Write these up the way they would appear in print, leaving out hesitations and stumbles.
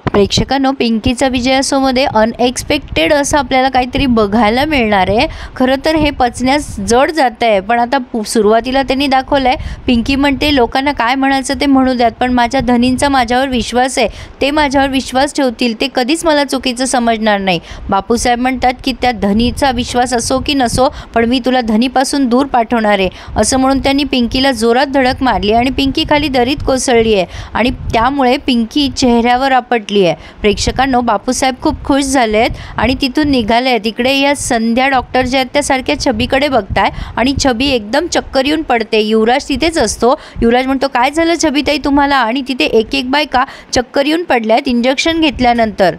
प्रेक्षकांनो, पिंकीचा विजय असोमध्ये unexpected असं आपल्याला काहीतरी बघायला मिळणार आहे. खरं तर हे पचण्यास जड जात आहे, पण आता सुरुवातीला त्यांनी दाखवलं आहे. पिंकी म्हणते लोकांना काय म्हणायचं ते म्हणू द्यात, पण माझ्या धनींचा माझ्यावर विश्वास आहे, ते माझ्यावर विश्वास ठेवतील, ते कधीच मला चुकीचं समजणार नाही. बापूसाहेब म्हणतात की त्या धनीचा विश्वास असो की नसो, पण मी तुला धनीपासून दूर पाठवणार आहे, असं म्हणून त्यांनी पिंकीला जोरात धडक मारली आणि पिंकी खाली दरीत कोसळली आहे आणि त्यामुळे पिंकी चेहऱ्यावर आपटली. प्रेक्षकांनो, बापूसाहेब खूप खुश झाले आहेत आणि तिथून निघाले आहेत. इकडे या संध्या डॉक्टर ज्या आहेत त्या सारख्या छबीकडे बघताय आणि छबी एकदम चक्कर येऊन पडते. युवराज तिथेच असतो. युवराज म्हणतो काय झालं छबीताई तुम्हाला, आणि तिथे एक एक बायका चक्कर येऊन पडल्यात इंजेक्शन घेतल्यानंतर.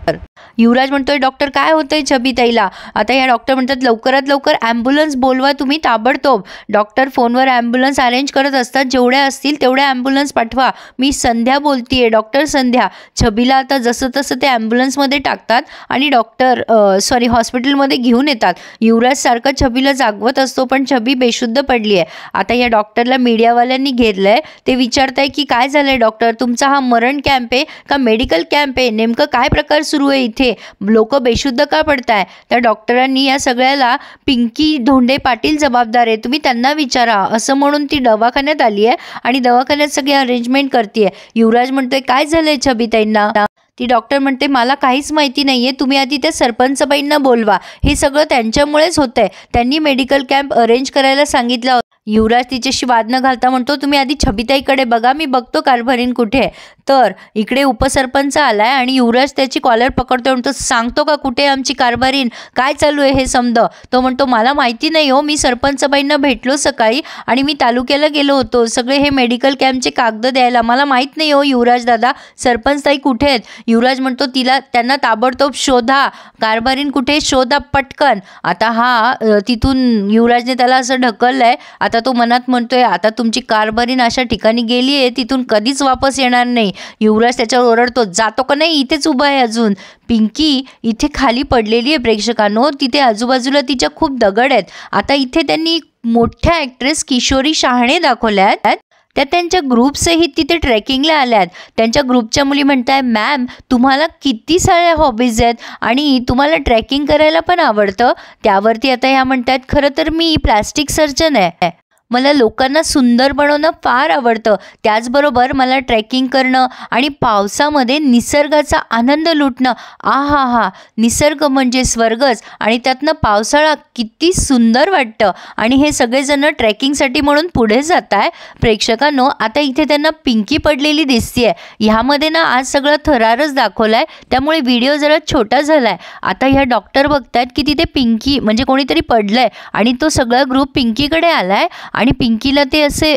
युवराज म्हणतोय डॉक्टर काय होतंय छबीताईला. आता या डॉक्टर म्हणतात लवकरात लवकर ॲम्ब्युलन्स बोलवा तुम्ही ताबडतोब. डॉक्टर फोनवर ॲम्ब्युलन्स अरेंज करत असतात, जेवढ्या असतील तेवढ्या ॲम्ब्युलन्स पाठवा. मी संध्या बोलतीये, डॉक्टर संध्या. छबीला आता जसं तसं ते ॲम्ब्युलन्समध्ये टाकतात आणि हॉस्पिटलमध्ये घेऊन येतात. युवराज सारखं छबीला जागवत असतो, पण छबी बेशुद्ध पडली आहे. आता या डॉक्टरला मीडियावाल्यांनी घेतलंय. ते विचारताय की काय झालंय डॉक्टर, तुमचा हा मरण कॅम्प आहे का मेडिकल कॅम्प आहे, नेमकं काय प्रकार सुरू आहे इथे, लोक बेशुद्ध का पडताय. त्या डॉक्टरांनी या सगळ्याला पिंकी धोंडे पाटील जबाबदार आहे, तुम्ही त्यांना विचारा, असं म्हणून ती दवाखान्यात आली आहे आणि दवाखान्यात सगळी अरेंजमेंट करते. युवराज म्हणतोय काय झालंय छबीताईंना. ती डॉक्टर म्हणते मला काहीच माहिती नाहीये, तुम्ही आधी त्या सरपंचबाईंना बोलवा, हे सगळं त्यांच्यामुळेच होतंय, त्यांनी मेडिकल कॅम्प अरेंज करायला सांगितलं. युवराज तिच्याशी वाद न घालता म्हणतो तुम्ही आधी छबीताईकडे बघा, मी बघतो कारभारीण कुठे. तर इकडे उपसरपंच आलाय आणि युवराज त्याची कॉलर पकडतो, म्हणतो सांगतो का कुठे आमची कारभारीण, काय चालू आहे हे समज. तो म्हणतो मला माहिती नाही हो, मी सरपंचबाईंना भेटलो सकाळी आणि मी तालुक्याला गेलो होतो सगळे हे मेडिकल कॅम्पचे कागद द्यायला, मला माहीत नाही हो युवराज दादा, सरपंचताई कुठे आहेत. युवराज म्हणतो त्यांना ताबडतोब शोधा, कारभारीण कुठे शोधा पटकन. आता हा तिथून युवराजने त्याला असं ढकललंय. आता तो मनात म्हणतोय आता तुमची कारभारीण अशा ठिकाणी गेली आहे तिथून कधीच वापस येणार नाही. युवराज त्याच्यावर ओरडतो जातो का नाही, इथेच उभा आहे अजून. पिंकी इथे खाली पडलेली आहे प्रेक्षकांनो, तिथे आजूबाजूला तिच्या खूप दगड आहेत. आता इथे त्यांनी मोठ्या ॲक्ट्रेस किशोरी शहाणे दाखवल्या आहेत, त्या त्यांच्या ग्रुपसहित तिथे ट्रेकिंगला आल्यात. त्यांच्या ग्रुपच्या मुली म्हणताय मॅम तुम्हाला किती साऱ्या हॉबीज आहेत आणि तुम्हाला ट्रेकिंग करायला पण आवडतं. त्यावरती आता ह्या म्हणतात खरं तर मी प्लास्टिक सर्जन आहे, मला लोकांना सुंदर बनवणं फार आवडतं, त्याचबरोबर मला ट्रेकिंग करणं आणि पावसामध्ये निसर्गाचा आनंद लुटणं, आहा हा निसर्ग म्हणजे स्वर्गच, आणि त्यातनं पावसाळा किती सुंदर वाटतं. आणि हे सगळेजण ट्रेकिंगसाठी म्हणून पुढे जात आहे. प्रेक्षकांनो, आता इथे त्यांना पिंकी पडलेली दिसतीये. ह्यामध्ये ना आज सगळं थरारच दाखवला आहे, त्यामुळे व्हिडिओ जरा छोटा झाला आहे. आता ह्या डॉक्टर बघतात की तिथे पिंकी म्हणजे कोणीतरी पडलंय आणि तो सगळा ग्रुप पिंकीकडे आलाय आणि पिंकीला ते असे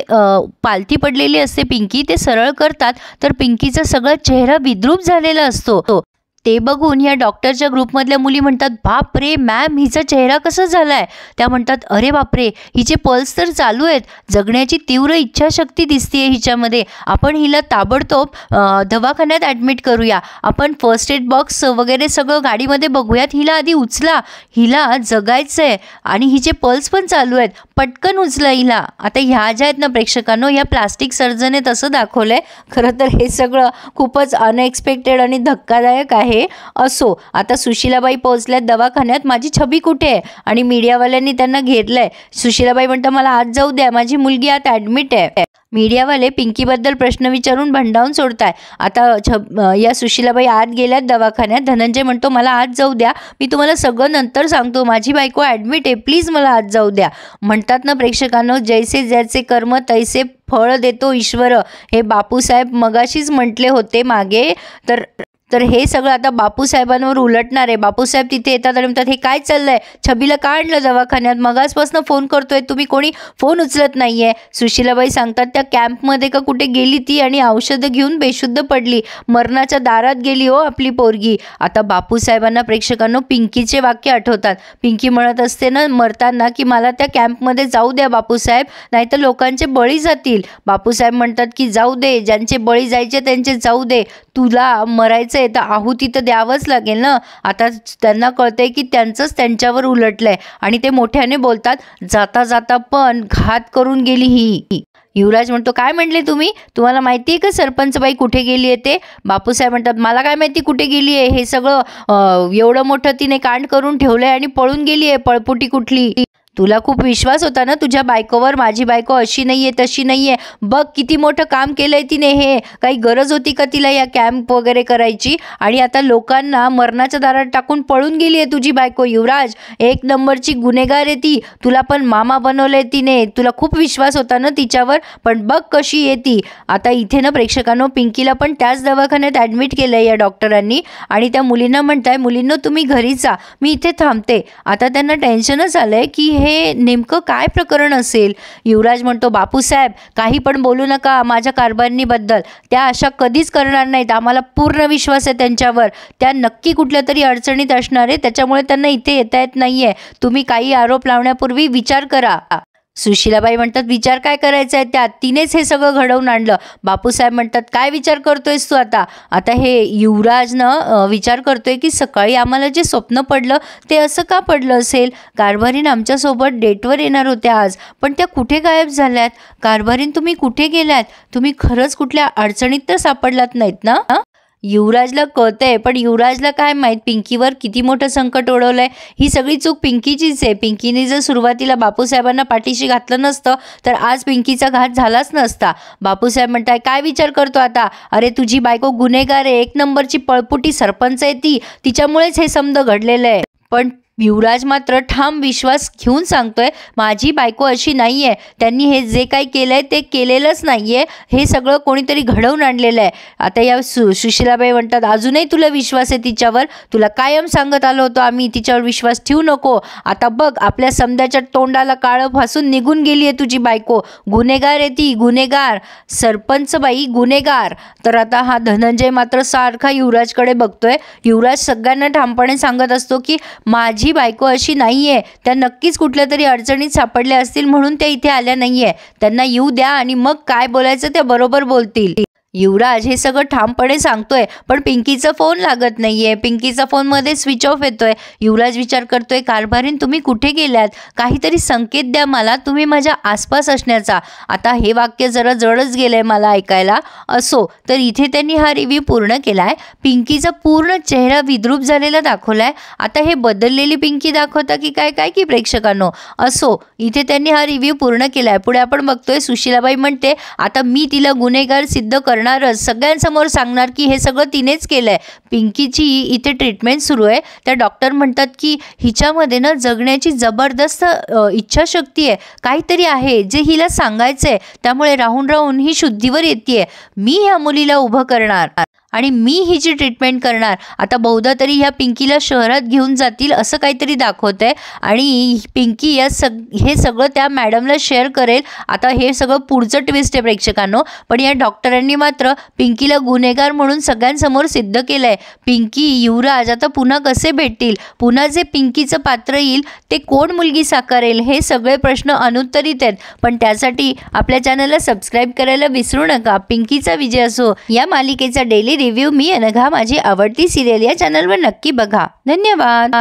पालथी पडलेली असते पिंकी, ते सरळ करतात तर पिंकीचा सगळा चेहरा विद्रूप झालेला असतो. ते बघून या डॉक्टरच्या ग्रुपमधल्या मुली म्हणतात बापरे मॅम हिचा चेहरा कसा झालाय. त्या म्हणतात अरे बापरे हिचे पल्स तर चालू आहेत, जगण्याची तीव्र इच्छाशक्ती दिसतेय हिच्यामध्ये, आपण हिला ताबडतोब दवाखान्यात ॲडमिट करूया, आपण फर्स्ट एड बॉक्स वगैरे सगळं गाडीमध्ये बघूयात, हिला आधी उचला, हिला जगायचं आहे आणि हिचे पल्स पण चालू आहेत, पटकन उचला हिला. आता ह्या ज्या आहेत ना प्रेक्षकांनो, या प्लास्टिक सर्जने तसं दाखवलं आहे. खरं तर हे सगळं खूपच अनएक्सपेक्टेड आणि धक्कादायक आहे. असो, आता सुशीलाबाई पोहोचल्यात दवाखान्यात, माझी छबी कुठे आहे, आणि मीडियावाल्यांनी त्यांना घेरलंय. सुशीलाबाई म्हणतात मला आत जाऊ द्या, माझी मुलगी आत ॲडमिट आहे. मीडियावाले पिंकीबद्दल प्रश्न विचारून भंडावून सोडताय. आता या सुशीलाबाई आत गेल्यात दवाखान्यात. धनंजय म्हणतो मला आत जाऊ द्या, मी तुम्हाला सगळं नंतर सांगतो, माझी बायको ॲडमिट आहे, प्लीज मला आत जाऊ द्या. म्हणतात ना प्रेक्षकांनो, जैसे ज्याचे कर्म तैसे फळ देतो ईश्वर, हे बापूसाहेब मगाशीच म्हटले होते मागे. तर हे सगळं आता बापूसाहेबांवर उलटणार आहे. बापूसाहेब तिथे येतात आणि म्हणतात हे काय चाललंय, छबीला का आणलं दवाखान्यात, मगासपासून फोन करतोय तुम्ही, कोणी फोन उचलत नाहीये. सुशीलाबाई सांगतात त्या कॅम्पमध्ये का कुठे गेली ती आणि औषधं घेऊन बेशुद्ध पडली, मरणाच्या दारात गेली हो आपली पोरगी. आता बापूसाहेबांना प्रेक्षकांनो पिंकीचे वाक्य आठवतात. पिंकी म्हणत असते ना मरताना की मला त्या कॅम्पमध्ये जाऊ द्या बापूसाहेब, नाहीतर लोकांचे बळी जातील. बापूसाहेब म्हणतात की जाऊ दे, ज्यांचे बळी जायचे त्यांचे जाऊ दे, तुला मरायचं तर आहुती तर द्यावंच लागेल ना. आता त्यांना कळतंय की त्यांचंच त्यांच्यावर उलटलंय आणि ते मोठ्याने बोलतात जाता जाता पण घात करून गेली ही. युवराज म्हणतो काय म्हणले तुम्ही, तुम्हाला माहिती आहे का सरपंच बाई कुठे गेली आहे ते. बापूसाहेब म्हणतात मला काय माहिती कुठे गेली आहे, हे सगळं एवढं मोठं तिने कांड करून ठेवलंय आणि पळून गेली आहे, पळपुटी कुठली. तुला खूप विश्वास होता ना तुझ्या बायकोवर, माझी बायको अशी नाहीये तशी नाहीये, बघ किती मोठं काम केलंय तिने, हे काही गरज होती का तिला या कॅम्प वगैरे करायची, आणि आता लोकांना मरणाच्या दारात टाकून पळून गेली आहे तुझी बायको. युवराज एक नंबरची गुन्हेगार आहे ती, तुला पण मामा बनवलंय तिने, तुला खूप विश्वास होता ना तिच्यावर, पण बघ कशी आहे ती. आता इथे ना प्रेक्षकांनो पिंकीला पण त्याच दवाखान्यात ॲडमिट केलंय या डॉक्टरांनी, आणि त्या मुलींना म्हणताय मुलींनो तुम्ही घरी जा, मी इथे थांबते. आता त्यांना टेन्शनच आलंय की हे नेमकं काय प्रकरण असेल. युवराज म्हणतो बापूसाहेब काही पण बोलू नका माझ्या कारभारणीबद्दल, त्या अशा कधीच करणार नाहीत, आम्हाला पूर्ण विश्वास आहे त्यांच्यावर, त्या नक्की कुठल्या तरी अडचणीत असणार आहे, त्याच्यामुळे त्यांना इथे येता येत नाहीये, तुम्ही काही आरोप लावण्यापूर्वी विचार करा. सुशीलाबाई म्हणतात विचार काय करायचा आहे, त्यात तिनेच हे सगळं घडवून आणलं. बापूसाहेब म्हणतात काय विचार करतोयस तू आता. आता हे युवराजनं विचार करतोय की सकाळी आम्हाला जे स्वप्न पडलं ते असं का पडलं असेल. कारभारीन आमच्यासोबत डेटवर येणार होत्या आज, पण त्या कुठे गायब झाल्यात. कारभारीन तुम्ही कुठे गेल्यात, तुम्ही खरंच कुठल्या अडचणीत तर सापडलात नाहीत ना. युवराजला कळतंय, पण युवराजला काय माहीत पिंकीवर किती मोठं संकट ओढवलंय. ही सगळी चूक पिंकीचीच आहे. पिंकीने जर सुरुवातीला बापूसाहेबांना पाठीशी घातलं नसतं तर आज पिंकीचा घात झालाच नसता. बापूसाहेब म्हणताय काय विचार करतो आता, अरे तुझी बायको गुन्हेगार आहे, एक नंबरची पळपुटी सरपंच आहे ती, तिच्यामुळेच हे समज घडलेलं आहे. पण युवराज मात्र ठाम विश्वास घेऊन सांगतोय माझी बायको अशी नाही आहे, त्यांनी हे जे काही केलं आहे ते केलेलंच नाही आहे, हे सगळं कोणीतरी घडवून आणलेलं आहे. आता या सुशीलाबाई म्हणतात अजूनही तुला विश्वास आहे तिच्यावर, तुला कायम सांगत आलो होतो आम्ही तिच्यावर विश्वास ठेवू नको. आता बघ आपल्या समद्याच्या तोंडाला काळं फासून निघून गेली आहे तुझी बायको, गुन्हेगार आहे ती, गुन्हेगार, सरपंच बाई गुन्हेगार. तर आता हा धनंजय मात्र सारखा युवराजकडे बघतोय. युवराज सगळ्यांना ठामपणे सांगत असतो की माझी बायको अशी नाहीये, त्या नक्कीच कुठल्या तरी अडचणीत सापडल्या असतील म्हणून त्या इथे आल्या नाहीये, त्यांना येऊ द्या आणि मग काय बोलायचं त्या बरोबर बोलतील. युवराज हे सगळं ठामपणे सांगतोय, पण पिंकीचा फोन लागत नाहीये, पिंकीचा फोनमध्ये स्विच ऑफ येतोय. युवराज विचार करतोय कारभारीन तुम्ही कुठे गेल्यात, काहीतरी संकेत द्या मला तुम्ही माझ्या आसपास असण्याचा. आता हे वाक्य जरा जडच गेलंय मला ऐकायला. असो तर इथे त्यांनी हा रिव्ह्यू पूर्ण केलाय. पिंकीचा पूर्ण चेहरा विद्रूप झालेला दाखवलाय. आता हे बदललेली पिंकी दाखवता की काय काय की प्रेक्षकांनो. असो इथे त्यांनी हा रिव्ह्यू पूर्ण केलाय. पुढे आपण बघतोय सुशीलाबाई म्हणते आता मी तिला गुन्हेगार सिद्ध करणारच, सगळ्यांसमोर सांगणार की हे सगळं तिनेच केलंय. पिंकीची इथे ट्रीटमेंट सुरू आहे. त्या डॉक्टर म्हणतात की हिच्यामध्ये ना जगण्याची जबरदस्त इच्छाशक्ती आहे, काहीतरी आहे जे हिला सांगायचंय, त्यामुळे राहून राहून ही शुद्धीवर येते. मी ह्या मुलीला उभं करणार आणि मी हिची ट्रीटमेंट करणार. आता बहुधा तरी ह्या पिंकीला शहरात घेऊन जातील असं काहीतरी दाखवत आहे, आणि पिंकी हे सगळं त्या मॅडमला शेअर करेल. आता हे सगळं पुढचं ट्विस्ट आहे प्रेक्षकांनो. पण या डॉक्टरांनी मात्र पिंकीला गुन्हेगार म्हणून सगळ्यांसमोर सिद्ध केलंय. पिंकी युवराज आता पुन्हा कसे भेटतील, पुन्हा जे पिंकीचं पात्र येईल ते कोण मुलगी साकारेल, हे सगळे प्रश्न अनुत्तरित आहेत. पण त्यासाठी आपल्या चॅनलला सबस्क्राईब करायला विसरू नका. पिंकीचा विजय असो या मालिकेचा डेली रिव्ह्यू मी अनघा माझी आवडती सिरियल या चॅनलवर नक्की बघा. धन्यवाद.